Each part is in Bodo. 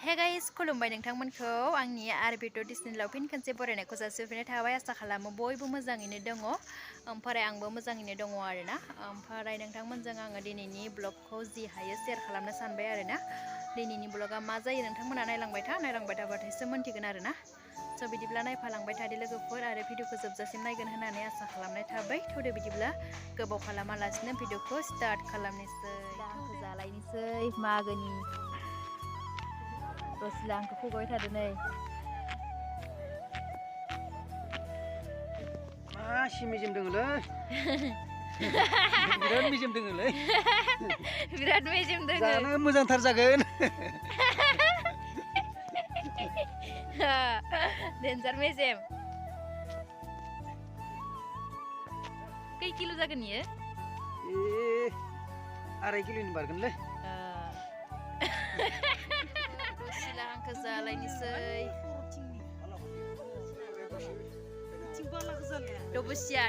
Hey guys, खुलुमबाय नोंथांमोनखौ आंनि आरो भिडिअ डिसनिलाव फिन खनसे बरायनायखौ जासिहरनाय थाबाय आसा खालामो बयबो मोजाङैनो दङ ओमफ्राय आंबो मोजाङैनो दङ आरोना ओमफ्राय नोंथांमोनजों आङो दिनैनि ब्लगखौ जि हायो शेयार खालामनो सानबाय आरोना दिनैनि ब्लगा मा जायो नोंथांमोना नायलांबाय थाबाथायसो मोनथिगोन आरोना स' बिदिब्ला नायफालांबाय थादो लोगोफोर आरो भिडिअखौ जोबजासिम नायगोन होननानै आसा खालामनाय थाबाय थौदो बिदिब्ला गोबाव खालामालासिनो भिडिअखौ स्टार्ट खालामनोसै जालायनोसै मागोनि Rosila angka fugoy tadi nih. Masih mejem dengar. Birat mejem dengar. Birat mejem dengar. Jangan muzang terjagan. Danger mejem. Kayak kilo jagan ya? Arai kilo ini bargan leh. Rosila angka zaलायनोसै. Dobusia.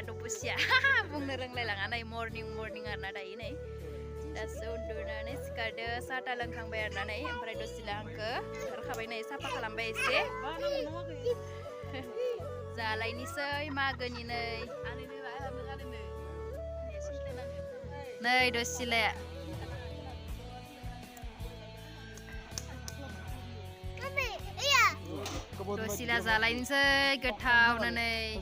Buंनो रोंलायलाङा नै morning आरोना दायो नै. दासो उन्दुनानै सिखारदो साहा लोंखांबाय आरोना नै ओमफ्राय Rosila आंखो ओंखारखाबाय नै साफा खालामबाय एसे. जालायनोसै मागोनि नै. नै Rosila. Rosila zaलायनोसै गोथावनो नै.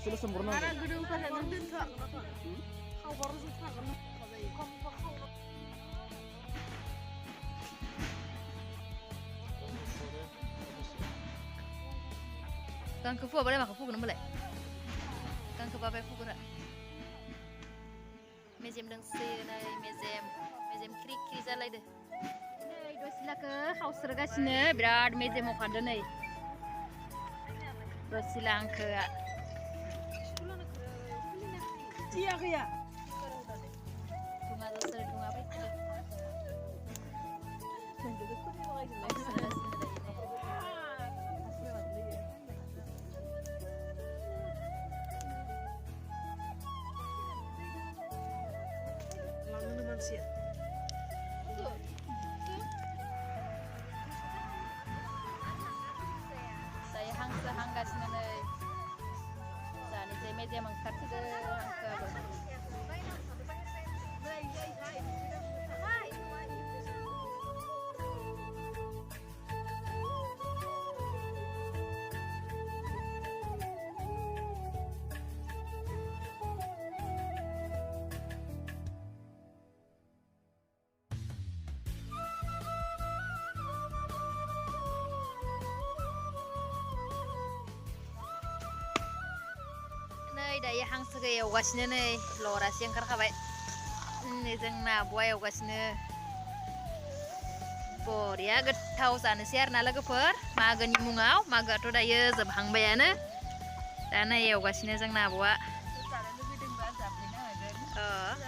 Ganखौ फुवाबालाय माखौ फुगोन होमबालाय? Ganखौ बाबाय फुगोरा. मेजेम दोंसै नै मेजेम ख्रि जालायदो. नै Rosilakौ खावस्रोगासिनो बिराद मेजेम अखारदो नै. Rosila angka. Iya kaya. Tunga apa itu? Lalu manusia. Saya Hangsw hanggasino नै. Sani saya meja mangkarsido Hangsw. Dayo Hangsw एवगासिनो नै लरासि ओंखारखाबाय नै जोंना आब'आ एवगासिनो बरिया गोथाव जानोसै आरोना लोगोफोर मागोनि मुङाव मागोआथ' दायो जोबहांबायानो दा नै एवगासिनो जोंना आब'आ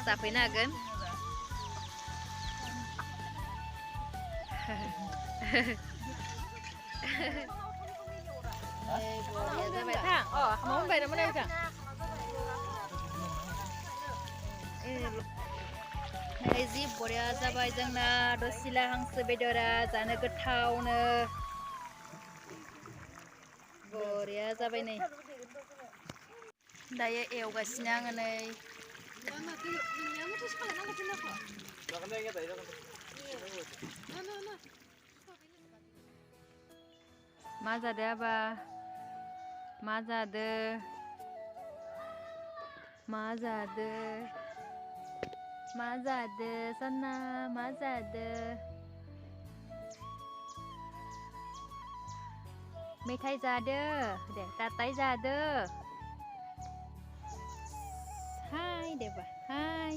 जाफैनो हागोन बरिया जाबाय थां mau मोनबाय नामा नोंथां नै जि बरिया जाबाय जोंना Rosila Hangsw बेदरा जानो गोथावनो बरिया जाबाय नै दायो एवगासिनो आङो नै मा जादो आबा मा जादो सना मा जादो मेथाइ जादो दे ताताय जादो हाय देबा हाय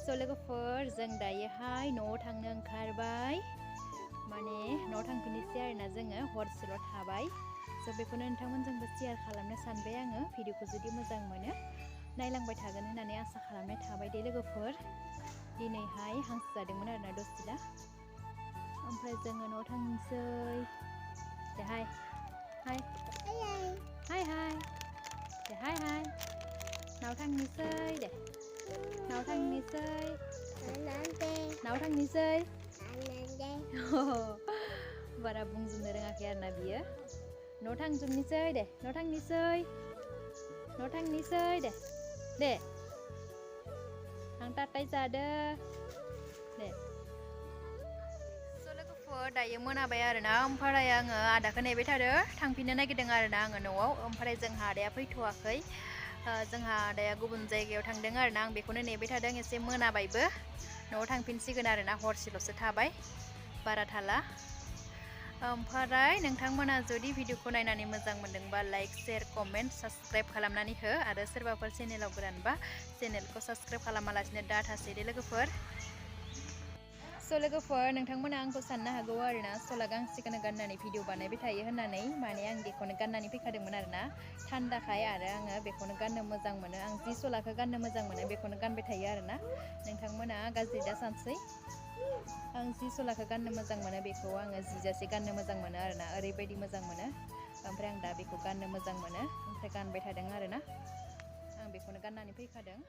स' लोगोफोर जों दायोहाय न'आव थांनो ओंखारबाय माने न'आव थांफिननोसै आरोना जोङो हरसेल' थाबाय स' बेखौनो नोंथांमोनजोंबो शेयार खालामनो सानबाय आङो भिडिअखौ जुदि मोजां मोनो नायलांबाय थागोन होननानै आसा खालामनाय थाबाय दे लोगोफोर दिनैहाय हांसो जादोंमोन आरोना Rosila ओमफ्राय जोङो न'आव थांनोसै दे हाय न'आव थांनोसै दे न'आव थांनोसै बारा बुंजोबनो रोङाखै आरोना बियो न' थांजोबनोसै दे न' थांनोसै दे आं टाटाय जादो दे स' लोगोफोर दायो मोनाबाय आरोना ओमफ्राय आङो आदाखौ नेबाय थादों थांफिननो नागिरदों आरोना आङो न'आव ओमफ्राय जोंहा आदाया फैथ'वाखै जोंहा आदाया गुबुन जायगायाव थांदों आरोना आं बेखौनो नेबाय थादों एसे मोनाबायबो न'आव थांफिनसिगोन आरोना हरसेल'सो थाबाय बारा थाला ओमफ्राय नोंथांमोना जुदि भिडिअखौ नायनानै मोजां मोनदोंबा लाइक शेयार कमेन्ट साबस्क्राइब खालामनानै हो आरो सोरबाफोर चेनेलाव गोदानबा चेनेलखौ साबस्क्राइब खालामालासिनो दाथासै दे लोगोफोर स' लोगोफोर नोंथांमोना आंखौ साननो हागौ आरोना सला गांसेखौनो गाननानै भिडिअ बानायबाय थायो होननानै माने आं बेखौनो गाननानै फैखादोंमोन आरोना थान्दाखाय आरो आङो बेखौनो गाननो मोजां मोनो आं जि सलाखौ गाननो मोजां मोनो बेखौनो गानबाय थायो आरोना नोंथांमोना गाज्रि दा सानसै आं जि सलाखौ गाननो मोजां मोनो बेखौ आङो जिजासे गाननो मोजां मोनो आरोना ओरैबायदि मोजां मोनो ओमफ्राय आं दा बेखौ गाननो मोजां मोनो ओमफ्राय गानबाय थादों आरोना आं बेखौनो गाननानै फैखादों